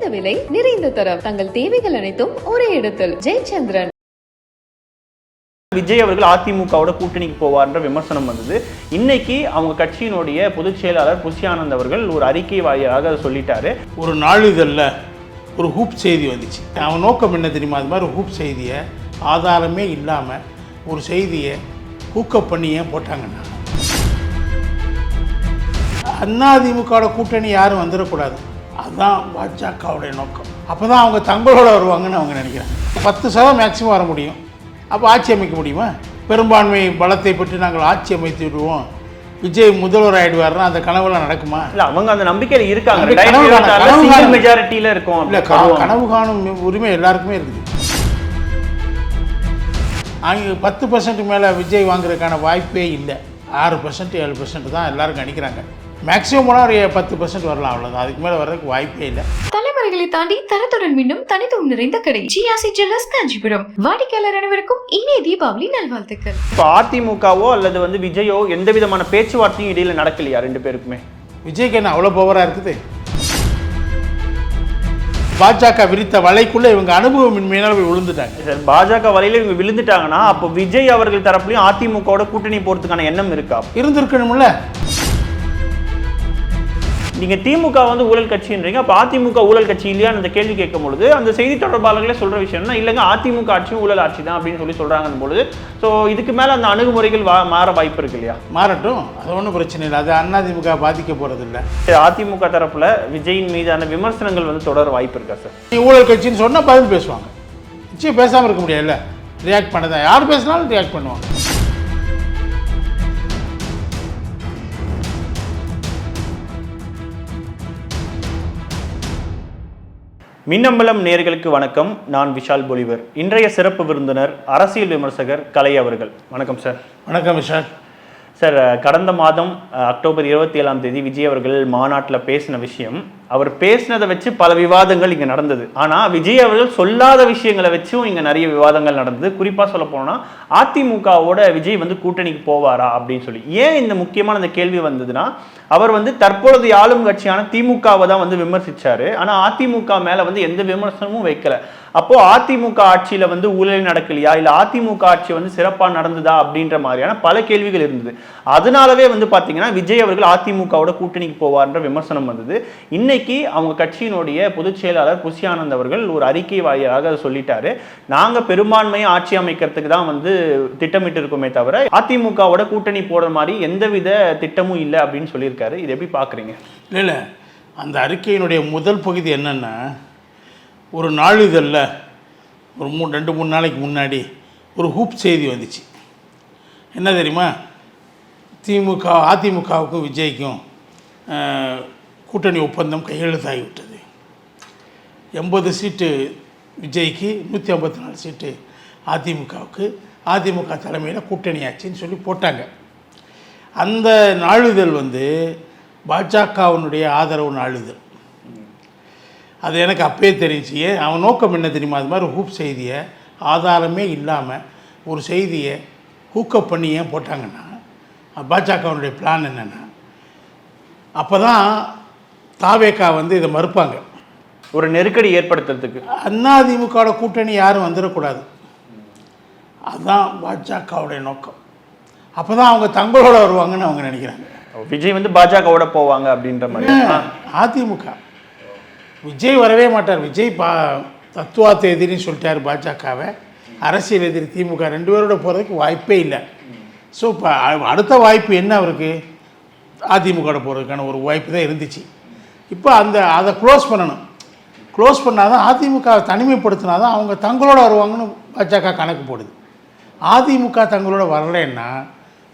குறைந்த விலை நிறைந்த தரம். தங்கள் தேவைகள் அனைத்தும் ஒரே இடத்தில். ஜெயச்சந்திரன். விஜய் அவர்கள் அதிமுகவோட கூட்டணிக்கு போவார்ன்ற விமர்சனம் வந்தது. இன்னைக்கு அவங்க கட்சியினுடைய பொதுச் செயலாளர் புஷி ஆனந்த் அவர்கள் ஒரு அறிக்கை வாயிலாக அதை சொல்லிட்டாரு. ஒரு நாளிதழில் ஒரு ஹூப் செய்தி வந்துச்சு. அவன் நோக்கம் என்ன தெரியுமா? அது மாதிரி ஹூப் செய்தியை ஆதாரமே இல்லாமல் ஒரு செய்தியை ஹூக்கப் பண்ணி ஏன் போட்டாங்கன்னா, அதிமுகவோட கூட்டணி யாரும் வந்துடக்கூடாது, அதுதான் பாஜகவுடைய நோக்கம். அப்போ தான் அவங்க தங்களோட வருவாங்கன்னு அவங்க நினைக்கிறாங்க. 10% மேக்சிமம் வர முடியும். அப்போ ஆட்சி அமைக்க முடியுமா? பெரும்பான்மை பலத்தை பற்றி நாங்கள் ஆட்சி அமைத்து விடுவோம், விஜய் முதல்வர் ஆயிடுவார்னா அந்த கனவுலாம் நடக்குமா? இல்லை, அவங்க அந்த நம்பிக்கையில் இருக்காங்க. மெஜாரிட்டியில் இருக்கும். இல்லை, கனவு காணும் உரிமை எல்லாருக்குமே இருக்குது. அவங்க 10% மேலே விஜய் வாங்குறதுக்கான வாய்ப்பே இல்லை. 6% 7% தான் எல்லாரும் கணிக்கிறாங்க. மேக்ஸிமம் போனால் ஒரு 10% வரலாம், அவ்வளோதான். அதுக்கு மேலே வர்றதுக்கு வாய்ப்பே இல்லை. தலைமுறைகளை தாண்டி தரத்துடன் மீண்டும் தனித்துவம் நிறைந்த கடை ஜிஆர்சி ஜுவல்லர்ஸ் காஞ்சிபுரம். வாடிக்கையாளர் அனைவருக்கும் இனிய தீபாவளி நல்வாழ்த்துக்கள். இப்போ அதிமுகவோ அல்லது விஜயோ எந்த விதமான பேச்சுவார்த்தையும் இடையில நடக்கலையா ரெண்டு பேருக்குமே? விஜய்க்கு என்ன அவ்வளோ பவராக இருக்குது? பாஜக விரித்த வலைக்குள்ள இவங்க அனுபவமின்மையினால் போய் விழுந்துட்டாங்க. சார், பாஜக வலையில இவங்க விழுந்துட்டாங்கன்னா அப்போ விஜய் அவர்கள் தரப்புலையும் அதிமுகவோட கூட்டணி போறதுக்கான எண்ணம் இருக்கா? இருந்திருக்கணும்ல. நீங்க திமுக ஊழல் கட்சின்றீங்க, அப்ப அதிமுக ஊழல் கட்சி இல்லையான்னு அந்த கேள்வி கேட்கும் பொழுது அந்த செய்தி தொடர்பாளர்களே சொல்ற விஷயம்னா, இல்லைங்க அதிமுக ஆட்சியும் ஊழல் ஆட்சி தான் அப்படின்னு சொல்றாங்க பொழுது, ஸோ இதுக்கு மேல அந்த அணுகுமுறைகள் மாற வாய்ப்பு இருக்கு இல்லையா? மாறட்டும், அது ஒன்றும் பிரச்சனை இல்லை. அது அதிமுக பாதிக்க போறது இல்லை. அதிமுக தரப்புல விஜயின் மீதான விமர்சனங்கள் தொடர வாய்ப்பு இருக்கா சார்? ஊழல் கட்சின்னு சொன்னா பதில் பேசுவாங்க. நிச்சயம் பேசாம இருக்க முடியல. ரியாக்ட் பண்ணதான், யார் பேசினாலும் ரியாக்ட் பண்ணுவாங்க. மின்னம்பலம் நேயர்களுக்கு வணக்கம். நான் விஷால் பொலிவர். இன்றைய சிறப்பு விருந்தினர் அரசியல் விமர்சகர் கலை அவர்கள். வணக்கம் சார். வணக்கம் விஷால். சார், கடந்த மாதம் அக்டோபர் 27 விஜய் அவர்கள் மாநாட்டில் பேசின விஷயம், அவர் பேசினதை வச்சு பல விவாதங்கள் இங்கே நடந்தது. ஆனால் விஜய் அவர்கள் சொல்லாத விஷயங்களை வச்சும் இங்கே நிறைய விவாதங்கள் நடந்தது. குறிப்பாக சொல்ல போனால் அதிமுகவோட விஜய் கூட்டணிக்கு போவாரா அப்படின்னு சொல்லி. ஏன் இந்த முக்கியமான இந்த கேள்வி வந்ததுன்னா, அவர் தற்பொழுது ஆளும் கட்சியான திமுகவை தான் விமர்சிச்சாரு. ஆனால் அதிமுக மேலே எந்த விமர்சனமும் வைக்கல. அப்போ அதிமுக ஆட்சியில ஊழல் நடக்கலையா, இல்ல அதிமுக ஆட்சி சிறப்பா நடந்ததா அப்படின்ற மாதிரியான பல கேள்விகள் இருந்தது. அதனாலவே பாத்தீங்கன்னா விஜய் அவர்கள் அதிமுகவோட கூட்டணிக்கு போவார்ன்ற விமர்சனம் வந்தது. இன்னைக்கு அவங்க கட்சியினுடைய பொதுச் செயலாளர் புஷி ஆனந்த் அவர்கள் ஒரு அறிக்கை வாயிலாக சொல்லிட்டாரு, நாங்க பெரும்பான்மையை ஆட்சி அமைக்கிறதுக்கு தான் திட்டமிட்டு இருக்கோமே தவிர அதிமுகவோட கூட்டணி போடுற மாதிரி எந்தவித திட்டமும் இல்லை அப்படின்னு சொல்லியிருக்காரு. இது எப்படி பாக்குறீங்க? இல்லை, அந்த அறிக்கையினுடைய முதல் பகுதி என்னன்னா, ஒரு நாளிதழில் ஒரு 2-3 நாளைக்கு முன்னாடி ஒரு ஹூப் செய்தி வந்துச்சு. என்ன தெரியுமா? அதிமுகவுக்கும் விஜய்க்கும் கூட்டணி ஒப்பந்தம் கையெழுத்தாகிவிட்டது. 80 சீட்டு விஜய்க்கு, 154 சீட்டு அதிமுகவுக்கு, அதிமுக தலைமையில் கூட்டணி ஆச்சுன்னு சொல்லி போட்டாங்க. அந்த நாளிதழ் பாஜகவினுடைய ஆதரவு நாளிதழ். அது எனக்கு அப்பயே தெரிஞ்சு. அவன் நோக்கம் என்ன தெரியுமா? அது மாதிரி ஹூப் செய்தியை ஆதாரமே இல்லாமல் ஒரு செய்தியை ஹூக்கப் பண்ணி ஏன் போட்டாங்கன்னா, பாஜகவினுடைய பிளான் என்னென்னா, அப்போ தான் தாவேகா இதை மறுப்பாங்க. ஒரு நெருக்கடி ஏற்படுத்துறதுக்கு அதிமுகவோட கூட்டணி யாரும் வந்துடக்கூடாது, அதுதான் பாஜகவுடைய நோக்கம். அப்போ தான் அவங்க தங்களோட வருவாங்கன்னு அவங்க நினைக்கிறாங்க. விஜய் பாஜகவோட போவாங்க அப்படின்ற மாதிரி. அதிமுக விஜய் வரவே மாட்டார். விஜய் தத்துவார்த்த எதிரின்னு சொல்லிட்டார் பாஜகவை. அரசியல் எதிரி திமுக 2 பேரோட போகிறதுக்கு வாய்ப்பே இல்லை. ஸோ இப்போ அடுத்த வாய்ப்பு என்ன அவருக்கு? அதிமுக போகிறதுக்கான ஒரு வாய்ப்பு தான் இருந்துச்சு. இப்போ அதை க்ளோஸ் பண்ணணும். க்ளோஸ் பண்ணால் தான் அதிமுக தனிமைப்படுத்தினா தான் அவங்க தங்களோட வருவாங்கன்னு பாஜக கணக்கு போடுது. அதிமுக தங்களோட வரலைன்னா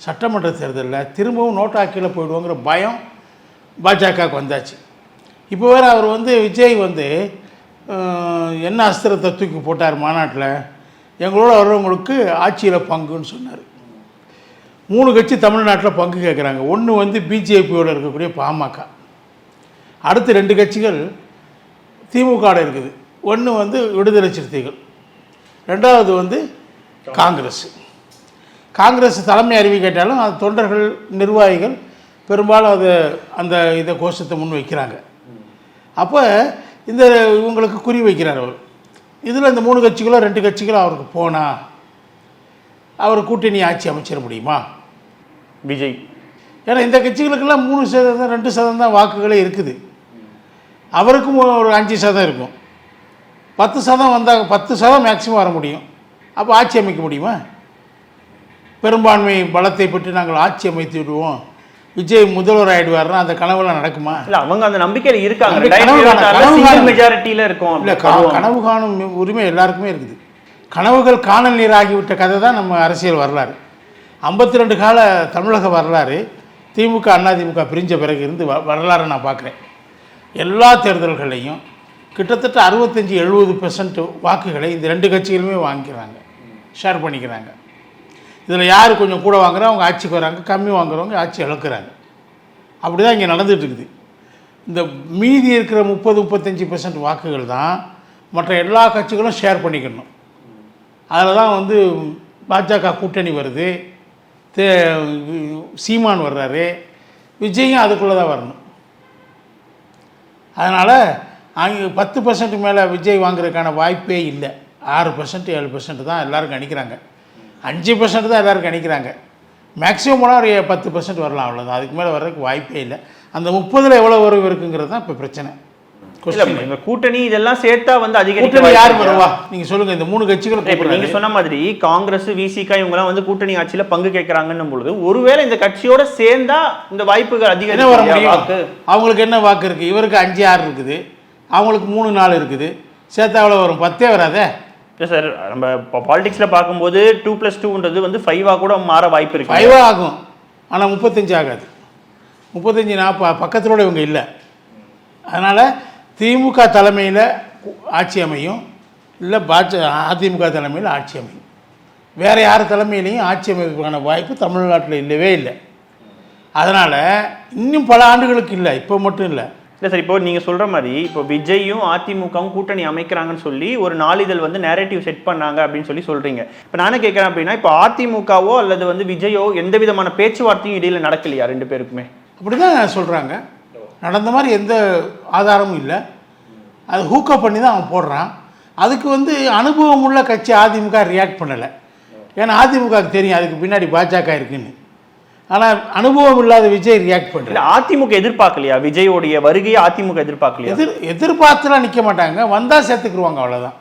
சட்டமன்ற தேர்தலில் திரும்பவும் நோட்டாக்கில் போயிடுவோங்கிற பயம் பாஜகவுக்கு வந்தாச்சு. இப்போ வேறு அவர் விஜய் என்ன அஸ்திரத்தை தூக்கி போட்டார் மாநாட்டில், எங்களோட வர்றவங்களுக்கு ஆட்சியில் பங்குன்னு சொன்னார். 3 கட்சி தமிழ்நாட்டில் பங்கு கேட்குறாங்க. ஒன்று பிஜேபியோடு இருக்கக்கூடிய பாமக, அடுத்து 2 கட்சிகள் திமுகவோட இருக்குது. ஒன்று விடுதலை சிறுத்தைகள், 2வது காங்கிரஸ். காங்கிரஸ் தலைமை அறிவி கேட்டாலும் அது தொண்டர்கள் நிர்வாகிகள் பெரும்பாலும் இதை கோஷத்தை முன் வைக்கிறாங்க. அப்போ இந்த இவங்களுக்கு குறி வைக்கிறார் அவர். இதில் இந்த 3 கட்சிகளோ 2 கட்சிகளோ அவருக்கு போனால் அவர் கூட்டணி ஆட்சி அமைச்சிட முடியுமா விஜய்? ஏன்னா இந்த கட்சிகளுக்கெல்லாம் 3% 2% தான் வாக்குகளே இருக்குது. அவருக்கும் ஒரு 5% இருக்கும். 10% வந்தால் 10% மேக்சிமம் வர முடியும். அப்போ ஆட்சி அமைக்க முடியுமா? பெரும்பான்மை பலத்தை பெற்று நாங்கள் ஆட்சி அமைத்து விடுவோம், விஜய் முதல்வர் ஆயிடுவார்னா அந்த கனவுலாம் நடக்குமா? இல்லை, அவங்க அந்த நம்பிக்கையில் இருக்காங்க. மெஜாரிட்டியில் இருக்கும். இல்லை, கனவு காணும் உரிமை எல்லாருக்குமே இருக்குது. கனவுகள் காணல் நீராகிவிட்ட கதை தான் நம்ம அரசியல் வரலாறு. 52 கால தமிழக வரலாறு திமுக அதிமுக பிரிஞ்ச பிறகு இருந்து வரலாறு நான் பார்க்குறேன். எல்லா தேர்தல்களையும் கிட்டத்தட்ட 65-70% வாக்குகளை இந்த 2 கட்சிகளுமே வாங்கிக்கிறாங்க, ஷேர் பண்ணிக்கிறாங்க. இதில் யார் கொஞ்சம் கூட வாங்குறோம் அவங்க ஆட்சிக்கு வராங்க, கம்மி வாங்குறவங்க ஆட்சி இழக்கிறாங்க. அப்படி தான் இங்கே நடந்துகிட்டு இருக்குது. இந்த மீதி இருக்கிற 30-35% வாக்குகள் தான் மற்ற எல்லா கட்சிகளும் ஷேர் பண்ணிக்கணும். அதில் தான் வந்து பாஜக கூட்டணி வருது, சீமான் வர்றாரு, விஜயும் அதுக்குள்ளே தான் வரணும். அதனால் அங்கே 10% மேலே விஜய் வாங்குறதுக்கான வாய்ப்பே இல்லை. 6% 7% தான் எல்லோரும் கணிக்கிறாங்க. 5% தான் எல்லோரும் கணிக்கிறாங்க. மேக்ஸிமம் போனால் ஒரு 10% வரலாம், அவ்வளோதான். அதுக்கு மேலே வர்றதுக்கு வாய்ப்பே இல்லை. அந்த 30 எவ்வளோ உறவு இருக்குங்கிறது தான் இப்போ பிரச்சனை. எங்க கூட்டணி இதெல்லாம் சேர்த்தா வந்து அதிகரிக்க யார் வருவா நீங்க சொல்லுங்க. இந்த 3 கட்சிகள் நீங்க சொன்ன மாதிரி காங்கிரஸ், விசிக இவங்கலாம் வந்து கூட்டணி ஆட்சியில பங்கு கேட்கறாங்கன்னும் பொழுது ஒருவேளை இந்த கட்சியோட சேர்ந்தா இந்த வாய்ப்புகள் அதிகம் வர முடியும். அவங்களுக்கு என்ன வாக்கு இருக்கு? இவருக்கு 5-6 இருக்குது, அவங்களுக்கு 3-4 இருக்குது. சேர்த்தா எவ்வளோ வரும்? 10 வராதே. இல்லை சார், நம்ம இப்போ பாலிடிக்ஸில் பார்க்கும்போது 2+2ன்றது வந்து 5 கூட மாற வாய்ப்பு இருக்கு. 5 ஆகும், ஆனால் 35 ஆகாது. 35 பக்கத்திலோட இவங்க இல்லை. அதனால் திமுக தலைமையில் ஆட்சி அமையும், இல்லை அதிமுக தலைமையில் ஆட்சி அமையும். வேறு யார் தலைமையிலையும் ஆட்சி அமைப்புக்கான வாய்ப்பு தமிழ்நாட்டில் இல்லவே இல்லை. அதனால் இன்னும் பல ஆண்டுகளுக்கு இல்லை, இப்போ மட்டும் இல்லை. இல்லை சார், இப்போ நீங்கள் சொல்கிற மாதிரி இப்போ விஜயும் அதிமுகவும் கூட்டணி அமைக்கிறாங்கன்னு சொல்லி ஒரு நாளிதழ் வந்து நேரேட்டிவ் செட் பண்ணாங்க அப்படின்னு சொல்லி சொல்கிறீங்க. இப்போ நானே கேட்குறேன் அப்படின்னா, இப்போ அதிமுகவோ அல்லது வந்து விஜயோ எந்த விதமான பேச்சுவார்த்தையும் இடையில் நடக்கலையா 2 பேருக்குமே? அப்படி தான் சொல்கிறாங்க. நடந்த மாதிரி எந்த ஆதாரமும் இல்லை. அது ஹூக்கப் பண்ணி தான் அவன் போடுறான். அதுக்கு வந்து அனுபவம் உள்ள கட்சி அதிமுக ரியாக்ட் பண்ணலை. ஏன்னா அதிமுகவுக்கு தெரியும் அதுக்கு பின்னாடி பாஜக இருக்குன்னு. ஆனால் அனுபவம் இல்லாத விஜய் ரியாக்ட் பண்ணுற. அதிமுக எதிர்பார்க்கலையா விஜயோடைய வருகையை? அதிமுக எதிர்பார்க்கலையா? எதிர்பார்த்துலாம் நிற்க மாட்டாங்க, வந்தால் சேர்த்துக்குருவாங்க, அவ்வளோதான்.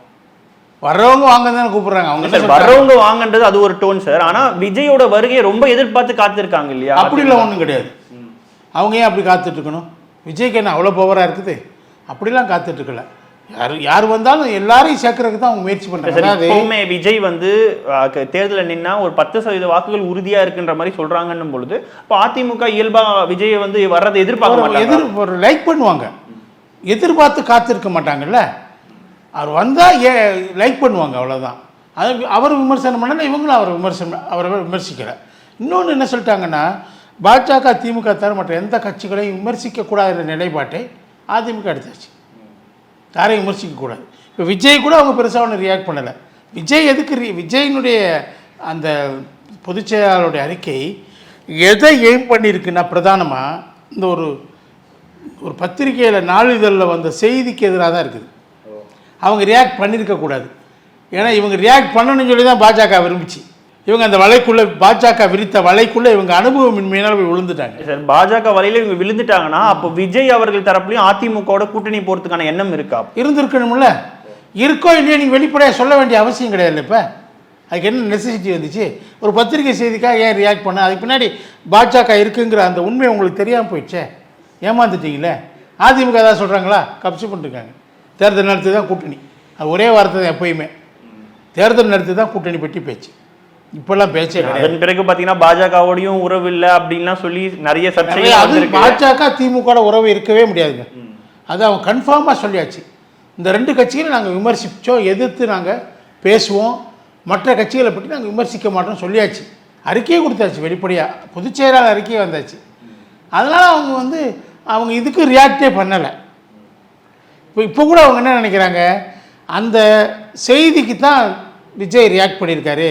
வர்றவங்க வாங்க தானே கூப்பிடுறாங்க. அவங்க வர்றவங்க வாங்கன்றது அது ஒரு டோன் சார். ஆனால் விஜயோட வருகையை ரொம்ப எதிர்பார்த்து காத்திருக்காங்க இல்லையா? அப்படிலாம் ஒன்றும் கிடையாது. அவங்க ஏன் அப்படி காத்துட்டு இருக்கணும்? விஜய்க்கு என்ன அவ்வளோ பவராக இருக்குது? அப்படிலாம் காத்துட்டு இருக்கல. யார் வந்தாலும் எல்லாரையும் சேர்க்கறதுக்கு தான் அவங்க முயற்சி பண்ணுறாங்க. எப்பவுமே விஜய் வந்து தேர்தலில் நின்னா ஒரு 10% வாக்குகள் உறுதியாக இருக்குன்ற மாதிரி சொல்கிறாங்கன்னும் பொழுது இப்போ அதிமுக இயல்பா விஜய் வந்து வர்றதை எதிர்பார்க்க லைக் பண்ணுவாங்க, எதிர்பார்த்து காத்திருக்க மாட்டாங்கல்ல. அவர் வந்தால் லைக் பண்ணுவாங்க, அவ்வளோதான். அது அவர் விமர்சனம் பண்ணல, இவங்களும் அவரை விமர்சிக்கலை. இன்னொன்று என்ன சொல்லிட்டாங்கன்னா, பாஜக திமுக தவிர மற்ற எந்த கட்சிகளையும் விமர்சிக்கக்கூடாத நிலைப்பாட்டை அதிமுக எடுத்தாச்சு. யாரையும் விமர்சிக்கக்கூடாது. இப்போ விஜய் கூட அவங்க பெருசாக ஒன்று ரியாக்ட் பண்ணலை. விஜய் எதுக்கு விஜயினுடைய அந்த பொதுச் செயலாளருடைய அறிக்கை எதை எய்ம் பண்ணியிருக்குன்னா, பிரதானமாக இந்த ஒரு பத்திரிகையில் நாளிதழில் வந்த செய்திக்கு எதிராக தான் இருக்குது. அவங்க ரியாக்ட் பண்ணியிருக்கக்கூடாது. ஏன்னா இவங்க ரியாக்ட் பண்ணணும்னு சொல்லி தான் பாஜக விரும்பிச்சு. இவங்க அந்த வலைக்குள்ளே, பாஜக விரித்த வலைக்குள்ளே இவங்க அனுபவமின்மையினால் போய் விழுந்துட்டாங்க. சார், பாஜக வலையில் இவங்க விழுந்துட்டாங்கன்னா அப்போ விஜய் அவர்கள் தரப்புலையும் அதிமுகவோட கூட்டணி போகிறதுக்கான எண்ணம் இருக்கா? இருந்திருக்கணும்ல. இருக்கோ இல்லையோ நீங்கள் வெளிப்படையாக சொல்ல வேண்டிய அவசியம் கிடையாது. இப்போ அதுக்கு என்ன நெசசிட்டி வந்துச்சு? ஒரு பத்திரிகை செய்திக்காக ஏன் ரியாக்ட் பண்ண? அதுக்கு பின்னாடி பாஜக இருக்குங்கிற அந்த உண்மை உங்களுக்கு தெரியாமல் போயிடுச்சே, ஏமாந்துட்டீங்களே. அதிமுக ஏதாவது சொல்கிறாங்களா? கப்சி பண்ணிருக்காங்க. தேர்தல் நடத்தி தான் கூட்டணி, அது ஒரே வார்த்தை தான். எப்பயுமே தேர்தல் நடத்தி தான் கூட்டணி பற்றி பேச்சு. இப்பெல்லாம் பேச்சே கிடையாது. அதன் பிறகு பார்த்தீங்கன்னா பாஜகவோடையும் உறவு இல்லை அப்படின்லாம் சொல்லி நிறைய சர்ச்சை. அது பாஜக திமுக உறவு இருக்கவே முடியாதுங்க. அது அவங்க கன்ஃபார்மாக சொல்லியாச்சு. இந்த 2 கட்சிகளை நாங்கள் விமர்சித்தோம், எதிர்த்து நாங்கள் பேசுவோம், மற்ற கட்சிகளை பற்றி நாங்கள் விமர்சிக்க மாட்டோம்னு சொல்லியாச்சு. அறிக்கையை கொடுத்தாச்சு வெளிப்படையாக, பொதுச் செயலாளர் அறிக்கையே வந்தாச்சு. அதனால் அவங்க இதுக்கு ரியாக்டே பண்ணலை. இப்போ கூட அவங்க என்ன நினைக்கிறாங்க, அந்த செய்திக்கு தான் விஜய் ரியாக்ட் பண்ணியிருக்காரு.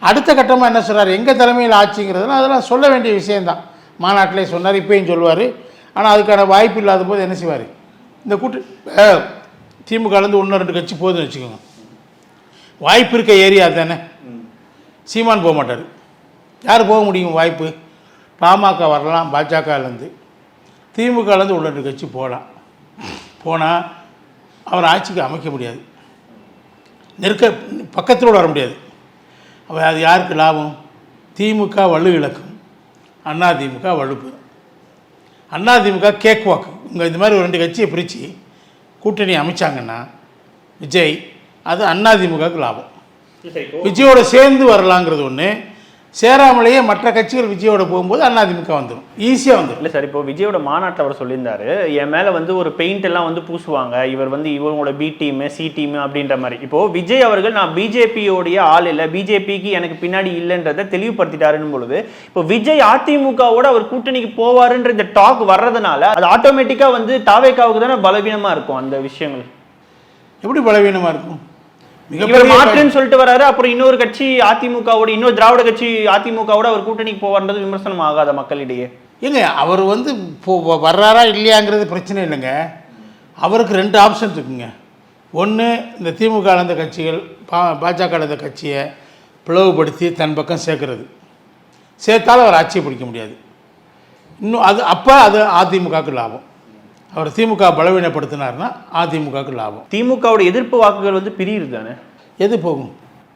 அடுத்த கட்டமாக என்ன சொல்கிறார், எங்கள் தலைமையில் ஆட்சிங்கிறதுலாம் அதெல்லாம் சொல்ல வேண்டிய விஷயந்தான். மாநாட்டிலே சொன்னார், இப்போயும் சொல்லுவார். ஆனால் அதுக்கான வாய்ப்பு இல்லாத போது என்ன செய்வார்? இந்த திமுகலேருந்து ஒன்று 2 கட்சி போகுதுன்னு வச்சுக்கோங்க, வாய்ப்பு இருக்க ஏரியா தானே. சீமான் போக மாட்டார். யார் போக முடியும் வாய்ப்பு? பாமக வரலாம், பாஜகலேருந்து, திமுகலேருந்து உள்ள 2 கட்சி போகலாம். போனால் அவர் ஆட்சிக்கு அமைக்க முடியாது, பக்கத்தில் வர முடியாது. அப்போ அது யாருக்கு லாபம்? திமுக வலு இழக்கும், அதிமுக வலுப்பெறும். அதிமுக கேக் வாக்கு. இங்கே இந்த மாதிரி ஒரு 2 கட்சியை பிரித்து கூட்டணி அமைச்சாங்கன்னா விஜய், அது அதிமுகவுக்கு லாபம். விஜயோட சேர்ந்து வரலாங்கிறது ஒன்று, சேராமலேயே மற்ற கட்சிகள் விஜயோட போகும்போது அதிமுக வந்துடும், ஈஸியாக வந்துடும். இல்லை சார், இப்போ விஜயோட மாநாட்டில் அவர் சொல்லியிருந்தாரு, என் மேலே வந்து ஒரு பெயிண்ட் எல்லாம் வந்து பூசுவாங்க, இவர் வந்து இவங்களோட பி டீமு சி டீமு அப்படின்ற மாதிரி. இப்போது விஜய் அவர்கள் நான் பிஜேபியோடைய ஆள் இல்லை, பிஜேபிக்கு எனக்கு பின்னாடி இல்லைன்றதை தெளிவுபடுத்திட்டாருன்னு பொழுது, இப்போ விஜய் அதிமுகவோட அவர் கூட்டணிக்கு போவாருன்ற இந்த டாக் வர்றதுனால அது ஆட்டோமேட்டிக்காக வந்து தாவேக்காவுக்கு தானே பலவீனமாக இருக்கும். அந்த விஷயங்கள் எப்படி பலவீனமாக இருக்கும்? இவர் மாற்றுன்னு சொல்லிட்டு வராரு, அப்புறம் இன்னொரு கட்சி அதிமுகவோட, இன்னொரு திராவிட கட்சி அதிமுகவோட அவர் கூட்டணிக்கு போவார்ன்றது விமர்சனம் ஆகாத மக்களிடையே? ஏங்க அவர் வந்து வர்றாரா இல்லையாங்கிறது பிரச்சனை இல்லைங்க. அவருக்கு 2 ஆப்ஷன் இருக்குங்க. ஒன்று, இந்த திமுக அந்த கட்சிகள் பாஜக அந்த கட்சியை பிளவுபடுத்தி தன் பக்கம் சேர்க்கறது, சேர்த்தாலும் அவர் ஆட்சியை பிடிக்க முடியாது. இன்னும் அது அதிமுகவுக்கு லாபம். அவர் திமுக பலவீனப்படுத்தினார்னா அதிமுகவுக்கு லாபம். திமுகவோட எதிர்ப்பு வாக்குகள் வந்து பிரியுது தானே? எது போகும்?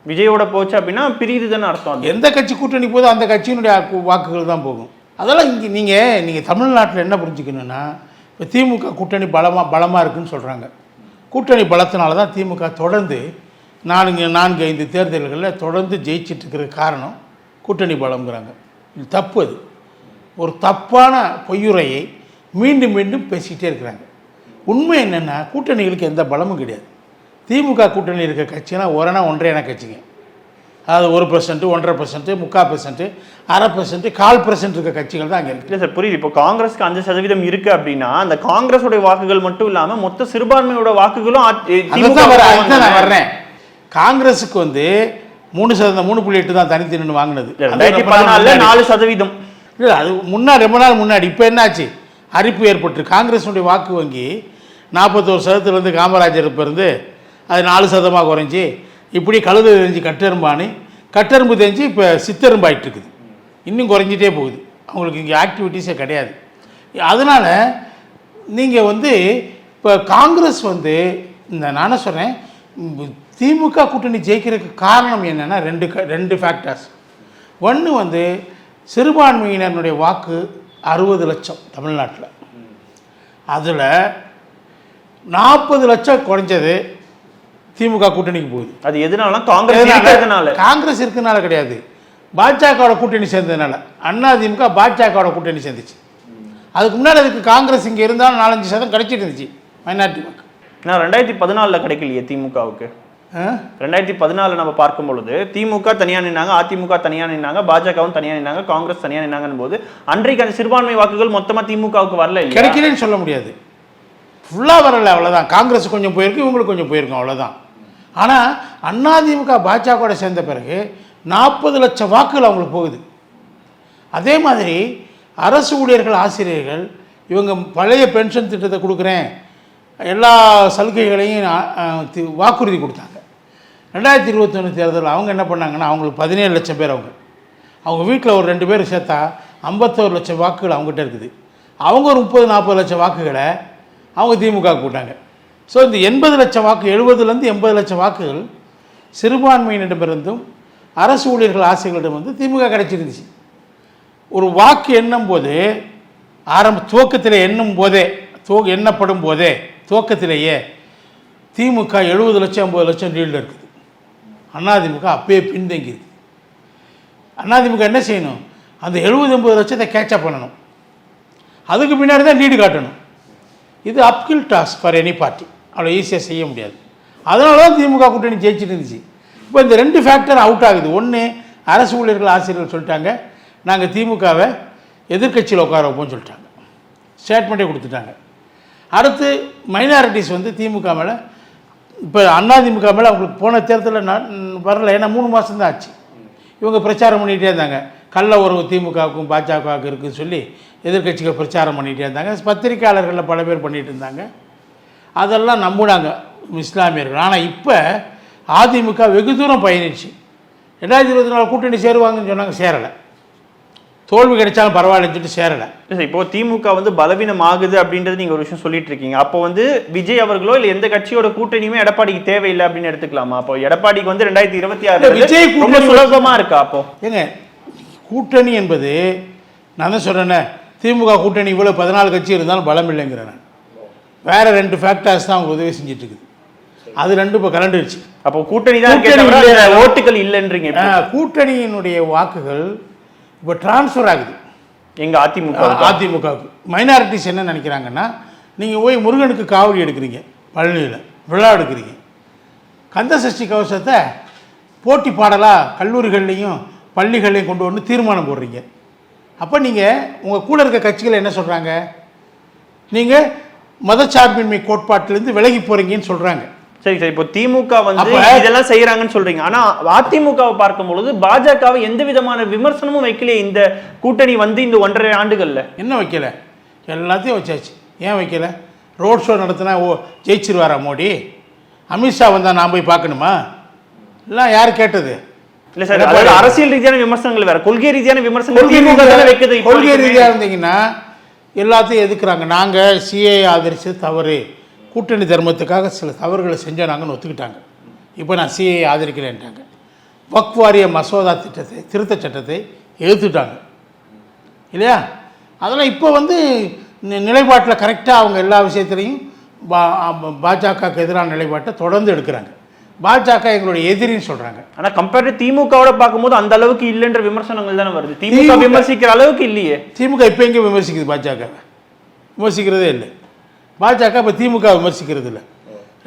விஜயோட போச்சு அப்படின்னா பிரியுது தானே அர்த்தம். எந்த கட்சி கூட்டணி போதோ அந்த கட்சியினுடைய வாக்குகள் தான் போகும். அதெல்லாம் இங்கே நீங்கள் தமிழ்நாட்டில் என்ன புரிஞ்சுக்கணுன்னா, இப்போ திமுக கூட்டணி பலமாக இருக்குதுன்னு சொல்கிறாங்க. கூட்டணி பலத்தினால தான் திமுக தொடர்ந்து 4-5 தேர்தல்களில் தொடர்ந்து ஜெயிச்சிட்ருக்கிறதுக்கு காரணம் கூட்டணி பலம்ங்கிறாங்க. இது தப்பு. அது ஒரு தப்பான பொய்யுரையை மீண்டும் மீண்டும் பேசிக்கிட்டே இருக்கிறாங்க. உண்மை என்னென்னா, கூட்டணிகளுக்கு எந்த பலமும் கிடையாது. திமுக கூட்டணி இருக்க கட்சினா ஒன்றரை கட்சிங்க. அதாவது 1%, 1.5%, 3%, 0.5%, 0.25% இருக்க கட்சிகள் தான் அங்கே இருக்குது. இல்லை சார், புரியுது. இப்போ காங்கிரஸ்க்கு 5% இருக்குது அப்படின்னா அந்த காங்கிரஸோடைய வாக்குகள் மட்டும் இல்லாமல் மொத்த சிறுபான்மையோட வாக்குகளும் நான் வர்றேன். காங்கிரஸுக்கு வந்து 3.8 தான் தனித்து நின்று வாங்கினது. 2014 4%. இல்லை, அது முன்னாடி ரொம்ப நாள் முன்னாடி. இப்போ என்னாச்சு? அரிப்பு ஏற்பட்டு காங்கிரஸுடைய வாக்கு வங்கி 41% காமராஜர் இருந்து அது 4% குறைஞ்சி, இப்படி கழுது தெரிஞ்சு கட்டெரும்பு தெரிஞ்சு இப்போ சித்தெரும்பு ஆகிட்டு இருக்குது. இன்னும் குறைஞ்சிட்டே போகுது. அவங்களுக்கு இங்கே ஆக்டிவிட்டீஸே கிடையாது. அதனால் நீங்கள் வந்து இப்போ காங்கிரஸ் வந்து நானே சொல்கிறேன், திமுக கூட்டணி ஜெயிக்கிறதுக்கு காரணம் என்னென்னா 2 ஃபேக்டர்ஸ். ஒன்று வந்து சிறுபான்மையினருடைய வாக்கு 60 லட்சம் தமிழ்நாட்டில், அதில் 40 லட்சம் குறைஞ்சது திமுக கூட்டணிக்கு போகுது. அது எதனால? காங்கிரஸ் இருக்கிறதுனால கிடையாது, பாஜகவோட கூட்டணி சேர்ந்ததுனால. அதிமுக பாஜகவோட கூட்டணி சேர்ந்துச்சு. அதுக்கு முன்னாடி அதுக்கு காங்கிரஸ் இங்கே இருந்தாலும் 4-5% கிடைச்சிட்டு இருந்துச்சு மைனாரிட்டி வாக்கு. நான் 2014 கிடைக்கலையே திமுகவுக்கு. 2014 நம்ம பார்க்கும் பொழுது திமுக தனியாக நின்னாங்க, அதிமுக தனியாக நின்னாங்க, பாஜகவும் தனியாக நின்னாங்க, காங்கிரஸ் தனியாக நின்னாங்கன்னு போது அன்றைக்கு அந்த சிறுபான்மை வாக்குகள் மொத்தமாக திமுகவுக்கு வரல. கிடைக்கலன்னு சொல்ல முடியாது, ஃபுல்லாக வரல, அவ்வளோதான். காங்கிரஸ் கொஞ்சம் போயிருக்கு, இவங்களுக்கு கொஞ்சம் போயிருக்கும், அவ்வளோதான். ஆனால் அதிமுக பாஜகவோட சேர்ந்த பிறகு 40 லட்சம் வாக்குகள் அவங்களுக்கு போகுது. அதே மாதிரி அரசு ஊழியர்கள், ஆசிரியர்கள், இவங்க பழைய பென்ஷன் திட்டத்தை கொடுக்குறேன், எல்லா சலுகைகளையும் வாக்குறுதி கொடுத்தாங்க. 2021 தேர்தலில் அவங்க என்ன பண்ணாங்கன்னா, அவங்களுக்கு 17 லட்சம் பேர், அவங்க வீட்டில் ஒரு 2 பேர் சேர்த்தா 51 லட்சம் வாக்குகள் அவங்ககிட்ட இருக்குது. அவங்க ஒரு 30-40 லட்சம் வாக்குகளை அவங்க திமுக போட்டாங்க. ஸோ இந்த 80 லட்சம் வாக்கு, 70லேருந்து 80 லட்சம் வாக்குகள் சிறுபான்மையினரிடமிருந்தும் அரசு ஊழியர்கள், ஆசிரியர்களிடம் வந்து திமுக கிடைச்சிருந்துச்சு. ஒரு வாக்கு எண்ணும் போது துவக்கத்தில் எண்ணப்படும் போதே துவக்கத்திலேயே திமுக 70 லட்சம் 80 லட்சம் லீடில் இருக்குது. அதிமுக அப்பயே பின்தங்கி இருக்குது. அதிமுக என்ன செய்யணும்? அந்த 70-80 லட்சத்தை கேட்சப் பண்ணணும். அதுக்கு பின்னாடி தான் லீடு காட்டணும். இது upskill task for any party. அவ்வளோ ஈஸியாக செய்ய முடியாது. அதனால தான் திமுக கூட்டணி ஜெயிச்சுட்டு இருந்துச்சு. இப்போ இந்த 2 ஃபேக்டர் அவுட் ஆகுது. ஒன்று, அரசு ஊழியர்கள், ஆசிரியர்கள் சொல்லிட்டாங்க, நாங்கள் திமுகவை எதிர்கட்சியில் உட்கார வைப்போம்னு சொல்லிட்டாங்க, ஸ்டேட்மெண்ட்டே கொடுத்துட்டாங்க. அடுத்து மைனாரிட்டிஸ் வந்து திமுக மேலே, இப்போ அதிமுக மேலே அவங்களுக்கு போன தேர்தலில் வரல, ஏன்னா 3 மாதம் தான் ஆச்சு. இவங்க பிரச்சாரம் பண்ணிகிட்டே இருந்தாங்க, கள்ள உறவு திமுகவுக்கும் பாஜகவுக்கும் இருக்குதுன்னு சொல்லி எதிர்கட்சிகள் பிரச்சாரம் பண்ணிகிட்டே இருந்தாங்க. பத்திரிகையாளர்களில் பல பேர் பண்ணிகிட்டு இருந்தாங்க. அதெல்லாம் நம்பினாங்க. இஸ்லாமியர்கள். ஆனால் இப்போ அதிமுக வெகு தூரம் பயணிச்சு 2024 கூட்டணி சேருவாங்கன்னு சொன்னாங்க, சேரலை. தோல்வி கிடைச்சாலும் பரவாயில்லன்னு சொல்லிட்டு சேரலை. இப்போ திமுக வந்து பலவீனம் ஆகுது அப்படின்றது நீங்க ஒரு விஷயம் சொல்லிட்டு இருக்கீங்க. அப்போ வந்து விஜய் அவர்களோ இல்ல எந்த கட்சியோட கூட்டணியுமே எடப்பாடிக்கு தேவையில்லை அப்படின்னு எடுத்துக்கலாமா? அப்போ எடப்பாடிக்கு வந்து 2026 விஜய் கூட்டணி சுலபமா இருக்கா? அப்போ ஏங்க கூட்டணி என்பது நான் தான் சொல்றேனே, திமுக கூட்டணி இவ்வளோ 14 கட்சி இருந்தாலும் பலம் இல்லைங்கிறேன். வேற 2 ஃபேக்டர்ஸ் தான் அவங்க உதவி செஞ்சுட்டு இருக்குது. அது 2 இப்போ கலண்டுருச்சு. அப்போ கூட்டணி தான் ஓட்டுகள் இல்லைன்றீங்க. கூட்டணியினுடைய வாக்குகள் இப்போ டிரான்ஸ்ஃபர் ஆகுது எங்க அதிமுகவுக்கு. மைனாரிட்டிஸ் என்ன நினைக்கிறாங்கன்னா, நீங்கள் போய் முருகனுக்கு காவடி எடுக்கிறீங்க, பழனியில் விழா எடுக்கிறீங்க, கந்த சஷ்டி கவசத்தை போட்டி பாடலாக கல்லூரிகள்லையும் பள்ளிகள்லையும் கொண்டு வந்து தீர்மானம் போடுறீங்க. அப்போ நீங்கள் உங்கள் கூட இருக்க கட்சிகள் என்ன சொல்கிறாங்க, நீங்கள் மதச்சார்பின்மை கோட்பாட்டிலேருந்து விலகி போகிறீங்கன்னு சொல்கிறாங்க. சரி சரி, இப்போ திமுக வந்து இதெல்லாம் செய்யறாங்கன்னு சொல்றீங்க. ஆனா அதிமுகவை பார்க்கும் பொழுது பாஜகவை எந்த விதமான விமர்சனமும் வைக்கலையே இந்த கூட்டணி வந்து இந்த 1.5 ஆண்டுகள்ல. என்ன வைக்கல? எல்லாத்தையும் வச்சாச்சு. ஏன் வைக்கல? ரோட் ஷோ நடத்தினா ஜெயிச்சிருவாரா மோடி? அமித்ஷா வந்தா நான் போய் பார்க்கணுமா? எல்லாம் யார் கேட்டது? இல்ல சார், அரசியல் ரீதியான விமர்சனங்கள் வேற, கொள்கை ரீதியான விமர்சனங்கள். கொள்கை ரீதியா இருந்தீங்கன்னா எல்லாத்தையும் எதுக்குறாங்க. நாங்கள் சிஏ ஆதரிச்சு தவறு, கூட்டணி தர்மத்துக்காக சில தவறுகளை செஞ்சோம் நாங்கன்னு ஒத்துக்கிட்டாங்க. இப்போ நான் சிஏ ஆதரிக்கிறேன்ட்டாங்க. வக்ஃப் வாரிய மசோதா திருத்த சட்டத்தை எதிர்த்துட்டாங்க இல்லையா? அதெல்லாம் இப்போ வந்து நிலைப்பாட்டில் கரெக்டாக அவங்க எல்லா விஷயத்துலையும் பாஜகவுக்கு எதிரான நிலைப்பாட்டை தொடர்ந்து எடுக்கிறாங்க. பாஜக எங்களுடைய எதிரின்னு சொல்கிறாங்க. ஆனால் கம்பேர்ட் திமுகவோட பார்க்கும்போது அந்த அளவுக்கு இல்லைன்ற விமர்சனங்கள் தானே வருது. திமுக விமர்சிக்கிற அளவுக்கு இல்லையே. திமுக இப்போ எங்கே விமர்சிக்குது? பாஜகவை விமர்சிக்கிறதே இல்லை. பாஜக இப்போ திமுக விமர்சிக்கிறது இல்லை.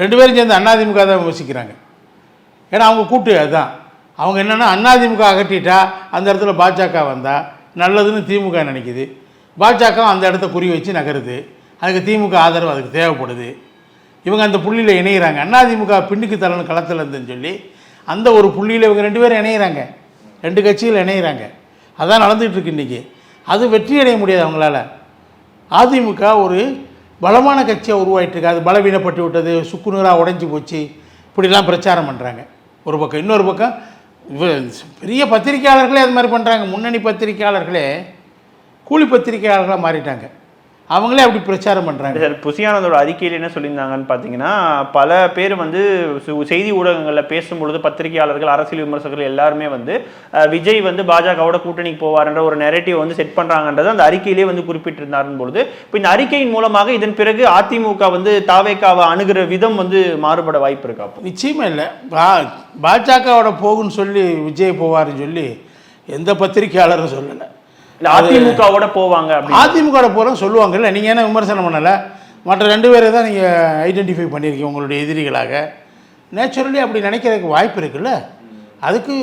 2 பேரும் சேர்ந்து அதிமுக தான் விமர்சிக்கிறாங்க. ஏன்னா அவங்க கூட்டு அதுதான். அவங்க என்னென்னா அதிமுக அகற்றிட்டா அந்த இடத்துல பாஜக வந்தால் நல்லதுன்னு திமுக நினைக்குது. பாஜக அந்த இடத்த குறி வச்சு நகருது. அதுக்கு திமுக ஆதரவு அதுக்கு தேவைப்படுது. இவங்க அந்த புள்ளியில் இணைகிறாங்க. அதிமுக பின்னுக்கு தள்ளணும் களத்தில் இருந்துன்னு சொல்லி அந்த ஒரு புள்ளியில் இவங்க 2 பேரும் இணைகிறாங்க. 2 கட்சிகள் இணைகிறாங்க. அதான் நடந்துகிட்டு இருக்கு இன்றைக்கி. அது வெற்றி அடைய முடியாது அவங்களால. அதிமுக ஒரு பலமான கட்சியாக உருவாயிட்டு இருக்கு. அது பலவீனப்பட்டு விட்டது, சுக்குநூறாக உடைஞ்சி போச்சு, இப்படிலாம் பிரச்சாரம் பண்ணுறாங்க ஒரு பக்கம். இன்னொரு பக்கம் பெரிய பத்திரிகையாளர்களே அது மாதிரி பண்ணுறாங்க. முன்னணி பத்திரிகையாளர்களே கூலி பத்திரிகையாளர்களாக மாறிட்டாங்க. அவங்களே அப்படி பிரச்சாரம் பண்ணுறாங்க. சார், புசியானந்தோட அறிக்கையில் என்ன சொல்லியிருந்தாங்கன்னு பார்த்தீங்கன்னா, பல பேர் வந்து செய்தி ஊடகங்களில் பேசும்பொழுது பத்திரிகையாளர்கள், அரசியல் விமர்சகர்கள் எல்லாருமே வந்து விஜய் வந்து பாஜகவோட கூட்டணிக்கு போவார்ன்ற ஒரு நெரேட்டிவ் வந்து செட் பண்ணுறாங்கன்றது அந்த அறிக்கையிலே வந்து குறிப்பிட்டிருந்தாருன்னு பொழுது, இப்போ இந்த அறிக்கையின் மூலமாக இதன் பிறகு அதிமுக வந்து தாவேக்காவை அணுகிற விதம் வந்து மாறுபட வாய்ப்பு இருக்கா? நிச்சயமா இல்லை. பாஜகவோட போகுன்னு சொல்லி விஜய் போவார்னு சொல்லி எந்த பத்திரிகையாளரும் சொல்லலை. அதிமுகவோட போவாங்க, அதிமுகவோட போகிறோம் சொல்லுவாங்க. இல்லை, நீங்கள் என்ன விமர்சனம் பண்ணலை, மற்ற 2 பேரை தான் நீங்கள் ஐடென்டிஃபை பண்ணியிருக்கீங்க உங்களுடைய எதிரிகளாக. நேச்சுரலி அப்படி நினைக்கிறதுக்கு வாய்ப்பு இருக்குல்ல, அதுக்கு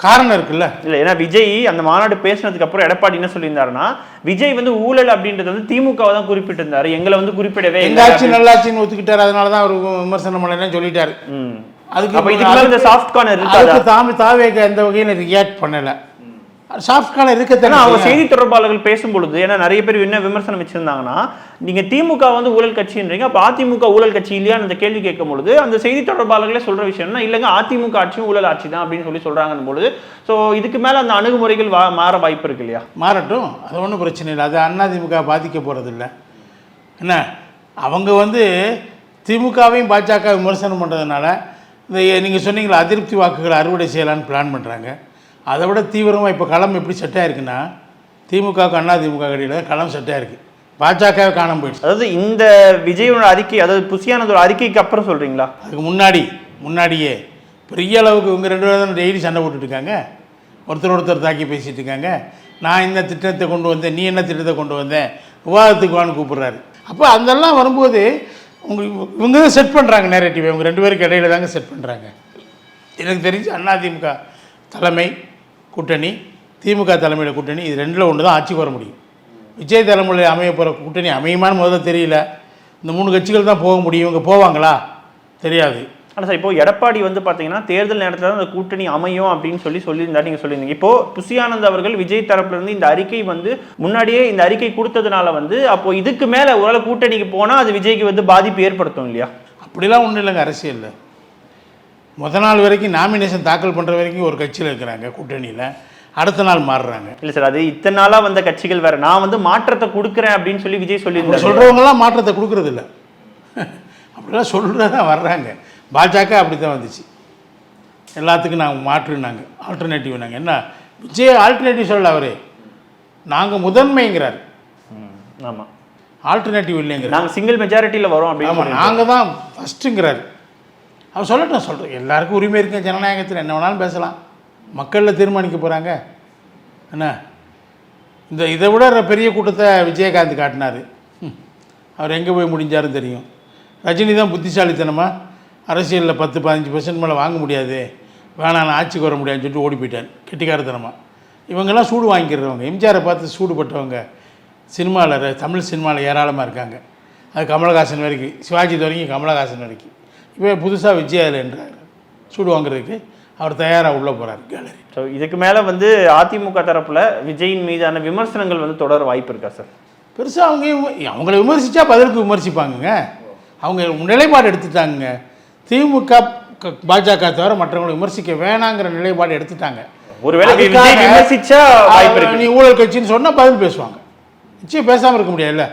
காரணம் இருக்குல்ல. இல்லை, ஏன்னா விஜய் அந்த மாநாடு பேசினதுக்கு அப்புறம் எடப்பாடி என்ன சொல்லியிருந்தாருன்னா, விஜய் வந்து ஊழல் அப்படின்றது வந்து திமுகவை தான் குறிப்பிட்டிருந்தாரு, எங்களை வந்து குறிப்பிடவே எங்க ஆட்சி நல்லாட்சின்னு ஒத்துக்கிட்டாரு, அதனால தான் அவர் விமர்சனம் பண்ணலன்னு சொல்லிட்டாரு. அதுக்கு சாஃப்ட் கார்னர் இருக்கு. தாவேக எந்த வகையில் ரியாக்ட் பண்ணலை. சாஃப்ட் கார்னர் இருக்கத்தானே. அவங்க செய்தி தொடர்பாளர்கள் பேசும்பொழுது ஏன்னா நிறைய பேர் என்ன விமர்சனம் வச்சிருந்தாங்கன்னா, நீங்க திமுக வந்து ஊழல் கட்சின்றீங்க, அப்ப அதிமுக ஊழல் கட்சி இல்லையான்னு அந்த கேள்வி கேட்கும் பொழுது அந்த செய்தி தொடர்பாளர்களே சொல்ற விஷயம்னா, இல்லைங்க அதிமுக ஆட்சியும் ஊழல் ஆட்சி தான் அப்படின்னு சொல்றாங்க பொழுது, ஸோ இதுக்கு மேல அந்த அணுகுமுறைகள் மாற வாய்ப்பு இருக்கு இல்லையா? மாறட்டும், அது ஒன்றும் பிரச்சனை இல்லை. அது அதிமுக பாதிக்க போறது இல்லை. என்ன, அவங்க வந்து திமுகவையும் பாஜக விமர்சனம் பண்றதுனால இந்த நீங்கள் சொன்னீங்களா அதிருப்தி வாக்குகளை அறுவடை செய்யலான்னு பிளான் பண்ணுறாங்க. அதை விட தீவிரமாக இப்போ களம் எப்படி செட் ஆயிருக்குன்னா, திமுகவுக்கு அதிமுக இடையில களம் செட் ஆயிருக்கு, பாஜகவை காணாமல் போயிடுச்சு. அதாவது இந்த விஜயோட அறிக்கை, அதாவது புசியானதோட அறிக்கைக்கு அப்புறம் சொல்கிறீங்களா? அதுக்கு முன்னாடியே பெரிய அளவுக்கு இவங்க 2 பேரும் டெய்லி சண்டை போட்டுட்ருக்காங்க, ஒருத்தர் தாக்கி பேசிகிட்டு இருக்காங்க. நான் இந்த திட்டத்தை கொண்டு வந்தேன், நீ என்ன திட்டத்தை கொண்டு வந்தேன், விவாதத்துக்கு வான்னு கூப்பிட்றாரு. அப்போ அதெல்லாம் வரும்போது இவங்க தான் செட் பண்ணுறாங்க நேரேட்டிவ். இவங்க 2 பேருக்கு இடையில தாங்க செட் பண்ணுறாங்க. எனக்கு தெரிஞ்சு அதிமுக தலைமை கூட்டணி, திமுக தலைமையில் கூட்டணி, இது 2ல் ஒன்று தான் ஆட்சிக்கு வர முடியும். விஜய் தலைமையில் அமைய போகிற கூட்டணி அமையுமான்னு முதல்ல தெரியல. இந்த 3 கட்சிகள் தான் போக முடியும். இவங்க போவாங்களா தெரியாது. ஆனால் சார், இப்போ எடப்பாடி வந்து பார்த்தீங்கன்னா தேர்தல் நேரத்தில் தான் அந்த கூட்டணி அமையும் அப்படின்னு சொல்லியிருந்தா நீங்கள் சொல்லியிருந்தீங்க. இப்போ புசியானந்த் அவர்கள் விஜய் தரப்புலேருந்து இந்த அறிக்கை வந்து முன்னாடியே இந்த அறிக்கை கொடுத்ததுனால வந்து அப்போ இதுக்கு மேலே ஒரு கூட்டணிக்கு போனால் அது விஜய்க்கு வந்து பாதிப்பு ஏற்படுத்தும் இல்லையா? அப்படிலாம் ஒன்றும் இல்லைங்க அரசியலில். நாள் வரைக்கும் நாமினேஷன் தாக்கல் பண்ணுற வரைக்கும் ஒரு கட்சியில் இருக்கிறாங்க கூட்டணியில், அடுத்த நாள் மாறுறாங்க. இல்லை சார், அது இத்தனை நாளாக வந்த கட்சிகள் வேறு. நான் வந்து மாற்றத்தை கொடுக்குறேன் அப்படின்னு சொல்லி விஜய் சொல்லி சொல்கிறவங்களாம் மாற்றத்தை கொடுக்குறது இல்லை. அப்படிலாம் சொல்கிறதா வர்றாங்க. பாஜக அப்படி தான் வந்துச்சு. எல்லாத்துக்கும் நாங்கள் மாற்றுனாங்க, ஆல்டர்னேட்டிவ். நாங்கள் என்ன விஜய் ஆல்டர்னேட்டிவ் சொல்லல, அவர் நாங்கள் முதன்மைங்கிறார். ஆமாம், ஆல்டர்னேட்டிவ் இல்லைங்கிற. நாங்கள் சிங்கிள் மெஜாரிட்டியில் வரோம் அப்படின்னு. ஆமாம், நாங்கள் தான் ஃபஸ்ட்டுங்கிறார். அவர் சொல்லட்டும், சொல்கிறேன். எல்லாருக்கும் உரிமை இருக்குது. ஜனநாயகத்தில் என்ன வேணாலும் பேசலாம். மக்களில் தீர்மானிக்க போகிறாங்க என்ன. இதை விட பெரிய கூட்டத்தை விஜயகாந்த் காட்டினார். அவர் எங்கே போய் முடிஞ்சாருன்னு தெரியும். ரஜினி தான் புத்திசாலித்தனமாக அரசியலில் 10-15% மேலே வாங்க முடியாது, வேணாம் நான் ஆட்சிக்கு வர முடியாதுன்னு சொல்லிட்டு ஓடி போயிட்டார் கெட்டிக்காரத்தனமாக. இவங்கெல்லாம் சூடு வாங்கிக்கிறவங்க. எம்ஜிஆரை பார்த்து சூடுபட்டவங்க சினிமாவில், தமிழ் சினிமாவில் ஏராளமாக இருக்காங்க. அது கமலஹாசன் வரைக்கும், சிவாஜி வரைக்கும், கமலஹாசன் வரைக்கும். இப்போ புதுசாக விஜயாவில் என்றார் சூடு வாங்குறதுக்கு அவர் தயாராக உள்ளே போகிறார் கேலரி. ஸோ இதுக்கு மேலே வந்து அதிமுக தரப்பில் விஜயின் மீதான விமர்சனங்கள் வந்து தொடர வாய்ப்பு இருக்கா சார்? பெருசாக அவங்கள விமர்சித்தா பதிலுக்கு விமர்சிப்பாங்கங்க. அவங்க நிலைப்பாடு எடுத்துட்டாங்க. திமுக பாஜக தவிர மற்றவங்களை விமர்சிக்க வேணாங்கிற நிலைப்பாடு எடுத்துட்டாங்க. ஒருவேளை விமர்சிச்சா நீ ஊழல் கட்சின்னு சொன்னால் பதில் பேசுவாங்க. நிச்சயம் பேசாமல் இருக்க முடியாதுல்ல.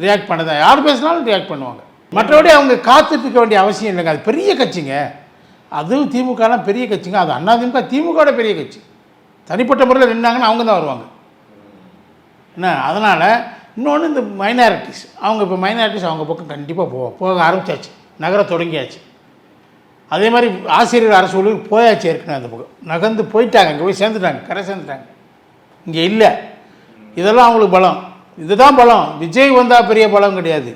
ரியாக்ட் பண்ண தான், யார் பேசினாலும் ரியாக்ட் பண்ணுவாங்க. மற்றபடி அவங்க காத்துட்டு இருக்க வேண்டிய அவசியம் இல்லைங்க. அது பெரிய கட்சிங்க. அதுவும் திமுகலாம் பெரிய கட்சிங்க. அது அதிமுக திமுகவோட பெரிய கட்சி. தனிப்பட்ட முறையில் நின்னாங்கன்னா அவங்க தான் வருவாங்க என்ன. அதனால் இன்னொன்று இந்த மைனாரிட்டிஸ், அவங்க இப்போ மைனாரிட்டிஸ் அவங்க பக்கம் கண்டிப்பாக போக ஆரம்பித்தாச்சு, நகர தொடங்கியாச்சு. அதே மாதிரி ஆசிரியர் அரசு ஊழியர் போயாச்சு ஏற்கனவே. அந்த பக்கம் நகர்ந்து போயிட்டாங்க, இங்கே போய் சேர்ந்துட்டாங்க, கரை சேர்ந்துட்டாங்க. இங்கே இல்லை. இதெல்லாம் அவங்களுக்கு பலம். இதுதான் பலம். விஜய் வந்தால் பெரிய பலம் கிடையாது.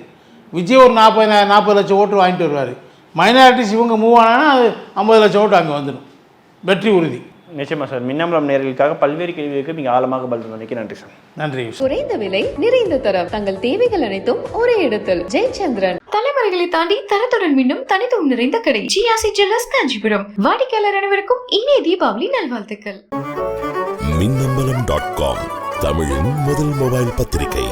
விஜய் ஒரு 40 லட்சம் ஓட்டு வாங்கிட்டு வருவார். மைனாரிட்டிஸ் இவங்க மூவ் ஆனால் அது 50 லட்சம் ஓட்டு அங்கே வந்துடும். வெற்றி உறுதி. நிச்சயமா சார். மின்னம்பலம் நேயர்களுக்காக பல்வேறு கேள்விகளுக்கு நீங்கள் ஆழமாக பதில் தந்தமைக்கு நன்றி சார். நன்றி. குறைந்த விலை, நிறைந்த தரம், தங்கள் தேவைகள் அனைத்தும் ஒரே இடத்தில். ஜெயச்சந்திரன். தலைமுறைகளை தாண்டி தரத்துடன் மீண்டும் தனித்துவம் நிறைந்த கடை ஜிஆர்சி ஜுவல்லர்ஸ் காஞ்சிபுரம். வாடிக்கையாளர் அனைவருக்கும் இனிய தீபாவளி நல்வாழ்த்துக்கள். மின்னம்பலம்.com தமிழின் முதல் மொபைல் பத்திரிகை.